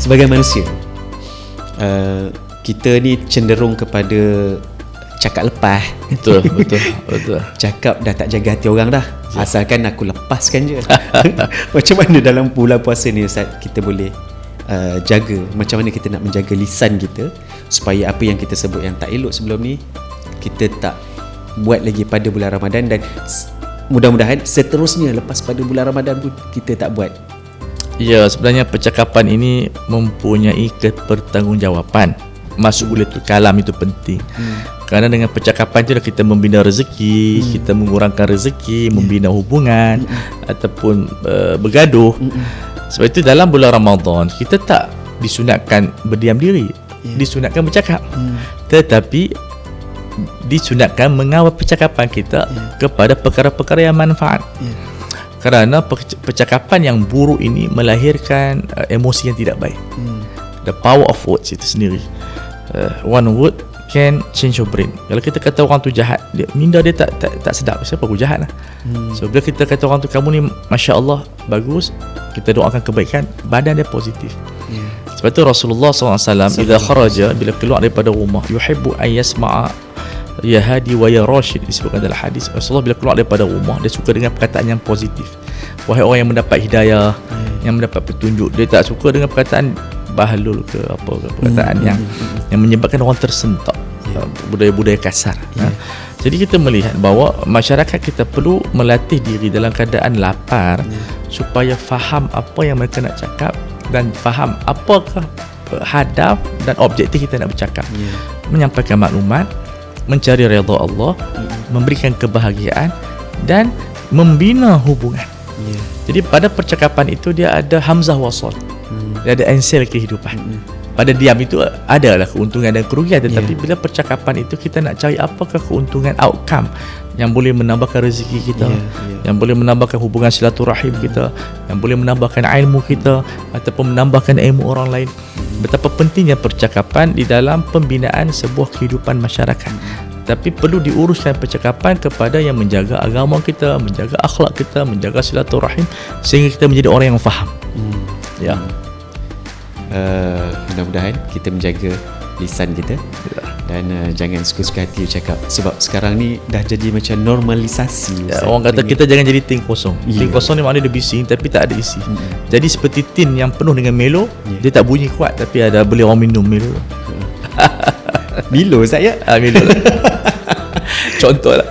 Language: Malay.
sebagai manusia, kita ni cenderung kepada cakap lepas. Betul. Cakap dah tak jaga hati orang dah, asalkan aku lepaskan je. Macam mana dalam bulan puasa ni Ustaz, kita boleh jaga, macam mana kita nak menjaga lisan kita supaya apa yang kita sebut yang tak elok sebelum ni kita tak buat lagi pada bulan Ramadan, dan mudah-mudahan seterusnya lepas pada bulan Ramadan pun kita tak buat. Ya, sebenarnya percakapan ini mempunyai kepertanggungjawaban. Masuk bulatul kalam itu penting. Kerana dengan percakapan itu kita membina rezeki, kita mengurangkan rezeki, membina hubungan ataupun bergaduh. Sebab itu dalam bulan Ramadan kita tak disunatkan berdiam diri, disunatkan bercakap. Tetapi disunatkan mengawal percakapan kita kepada perkara-perkara yang manfaat. Kerana percakapan yang buruk ini melahirkan emosi yang tidak baik. The power of words itu sendiri. One word can change your brain. Kalau kita kata orang tu jahat, minda dia tak sedap, siapa aku jahat lah. So bila kita kata orang tu kamu ni Masya Allah bagus, kita doakan kebaikan, badan dia positif. Sebab tu Rasulullah SAW bila kharaja, bila keluar daripada rumah, yuhibbu an yasma'a ya hadi wa ya rashid, disebutkan dalam hadis. Rasulullah bila keluar daripada rumah, dia suka dengan perkataan yang positif. Wahai orang yang mendapat hidayah, yang mendapat petunjuk. Dia tak suka dengan perkataan bahlul ke apa ke, perkataan yang menyebabkan orang tersentak, budaya-budaya kasar. Jadi kita melihat bahawa masyarakat kita perlu melatih diri dalam keadaan lapar supaya faham apa yang mereka nak cakap dan faham apakah hadaf dan objektif kita nak bercakap. Menyampaikan maklumat, mencari redha Allah, memberikan kebahagiaan dan membina hubungan. Jadi pada percakapan itu dia ada hamzah wasal, dia ada ensel kehidupan. Pada diam itu adalah keuntungan dan kerugian, tetapi bila percakapan itu kita nak cari apakah keuntungan, outcome yang boleh menambahkan rezeki kita, yang boleh menambahkan hubungan silaturahim kita, yang boleh menambahkan ilmu kita ataupun menambahkan ilmu orang lain. Betapa pentingnya percakapan di dalam pembinaan sebuah kehidupan masyarakat. Tapi perlu diuruskan percakapan kepada yang menjaga agama kita, menjaga akhlak kita, menjaga silaturahim, sehingga kita menjadi orang yang faham. Mudah-mudahan kita menjaga lisan kita dan jangan suka-suka hati cakap, sebab sekarang ni dah jadi macam normalisasi. Orang kata kita jangan jadi tin kosong. Tin kosong ni maknanya dia bising tapi tak ada isi. Jadi seperti tin yang penuh dengan Milo, dia tak bunyi kuat tapi ada boleh orang minum Milo. Milo saya. Milo lah. Contoh lah.